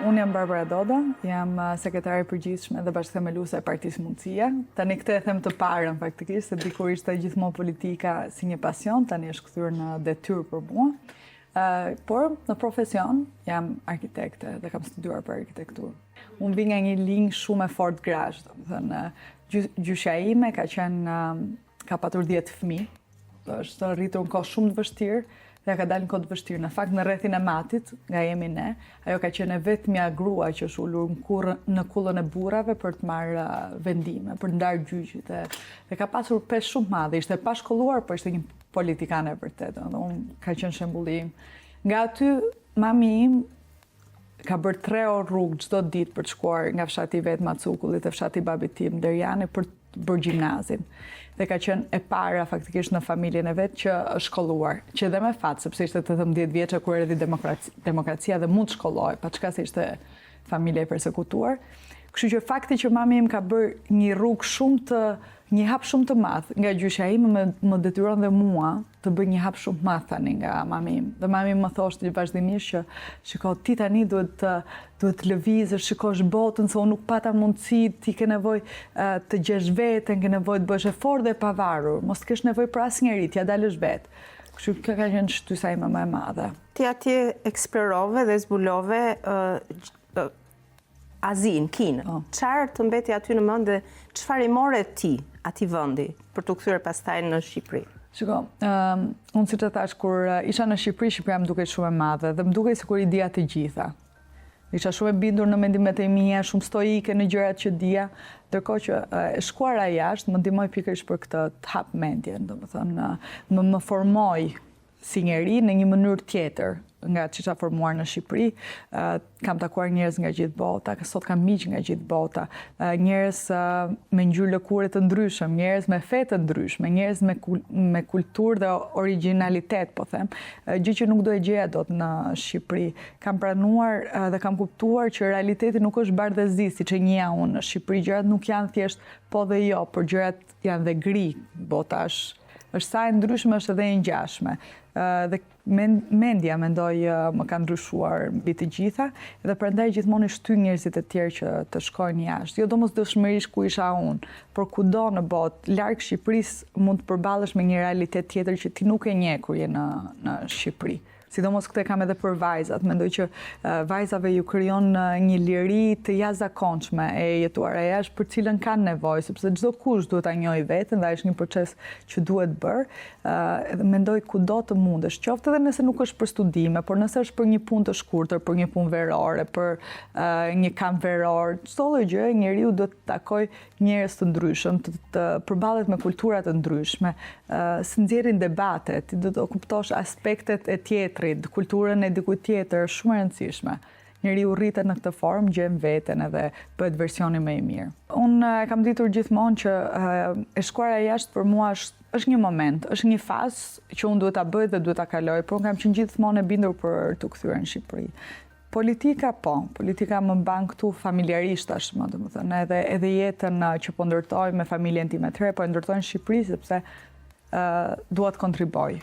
Unë jam Barbara Doda, jam sekretare përgjithshme dhe bashkëthemeluese e Partisë Mundësia. Tani këtë e them të parën faktikisht, se dikur ishte gjithmonë politika si një pasion, tani është kthyer në detyrë për mua. Por në profesion jam arkitekte dhe kam studiuar për arkitekturë. Unë vi nga një linjë shumë e fortë grash, domethënë gjyshja ime ka patur 10 fëmijë, është rritur në kohë shumë të vështirë, dhe ka dalë në kohë të vështirë. Në fakt, në rrethin e matit, nga jemi ne, ajo ka qenë vetmja grua që është ulur në kullën e burrave për të marrë vendime, për të ndarë gjyqit. Dhe ka pasur peshë shumë madhe, ishte pa shkolluar, por ishte një politikane e vërtetë. Unë ka qenë shembullim. Nga aty, mami im ka bërë 3 orë rrugë çdo ditë për të shkuar nga fshati vet Macukullit e fshati babit tim Derjani për të bërë gjimnazin. Dhe ka qenë e para faktikisht në familjen e vet që është shkolluar, që edhe me fat, sepse ishte 18 vjeçë kur erdhi demokracia dhe mund të shkolloj, pa çka se ishte familje e persekutuar. Kështu që fakti që mami im ka bërë një hap shumë të madh nga gjyshja ime më detyron dhe mua të bëj një hap shumë të madh tani nga mami im. Dhe mami im më thoshte vazhdimisht që shiko, ti tani duhet të lëvizësh, shikosh botën, se unë nuk pata mundësi, ti ke nevojë të gjesh veten, ke nevojë të bësh e fortë dhe pavarur, mos të kesh nevojë për asnjëri, t'ja dalësh vetë. Kështu kjo ka qenë shtysa ime më e madhe. Ti atje eksplorove dhe zbulove Azinë, Kinën. Çfarë të mbeti aty në mend dhe çfarë i more ti atij vendi për të kthyer pastaj në Shqipëri? Shiko, unë si të thash, kur isha në Shqipëri, Shqipëria më dukej shumë e madhe dhe më dukej sikur i dija të gjitha. Isha shumë e bindur në mendimet e mia, shumë stoike në gjërat që dija, ndërkohë që e shkuara jashtë më ndihmoi pikërisht për këtë të hap mendjen, domethënë më formoi si njeri në një mënyrë tjetër nga që isha formuar në Shqipëri. Kam takuar njerëz nga gjithë bota, sot kam miq nga gjithë bota, njerëz me ngjyrë lëkure të ndryshëm, njerëz me fe të ndryshme, njerëz me kulturë dhe origjinalitet, po them, gjë që nuk do e gjeja dot në Shqipëri. Kam pranuar dhe kam kuptuar që realiteti nuk është bardhëzi siç e njeh unë në Shqipëri. Gjërat nuk janë thjesht po dhe jo, por gjërat janë dhe gri. Bota është sa e ndryshme, është edhe e ngjashme. Dhe mendja mendoj më ka ndryshuar mbi të gjitha, dhe prandaj gjithmonë i shty njerëzit e tjerë që të shkojnë jashtë. Jo domosdoshmërisht ku isha unë, por kudo në botë, larg Shqipërisë mund të përballesh me një realitet tjetër që ti nuk e njeh kur je në Shqipëri. Sidomos këtë kam edhe për vajzat. Mendoj që vajzave ju krijon një liri të jashtëzakonshme e jetuar e jashtë për cilën kanë nevojë, sepse çdo kush duhet ta njohë veten dhe është një proces që duhet bërë. Mendoj kudo të mundesh, qoftë edhe nëse nuk është për studime, por nëse është për një punë të shkurtër, për një punë verore, për një kamp veror, çdo gjë, njeriu duhet të takojë njerëz të ndryshëm, të përballet me kultura të ndryshme, së nxjerrin debate, ti do të kuptosh aspektet e tjetrit, kulturën e dikujt tjetër, shumë e rëndësishme. Njeriu rritet në këtë formë, gjen veten edhe bëhet versioni më i mirë. Unë kam ditur gjithmonë që e shkuara jashtë për mua është një moment, është një fazë që unë duhet ta bëj dhe duhet ta kaloj, por unë kam qenë gjithmonë e bindur për të kthyer në Shqipëri. Politika më mban këtu familjarisht tashmë, domethënë edhe jetën që po ndërtoj me familjen time të re, po e ndërtoj në Shqipëri sepse dua të kontriboj.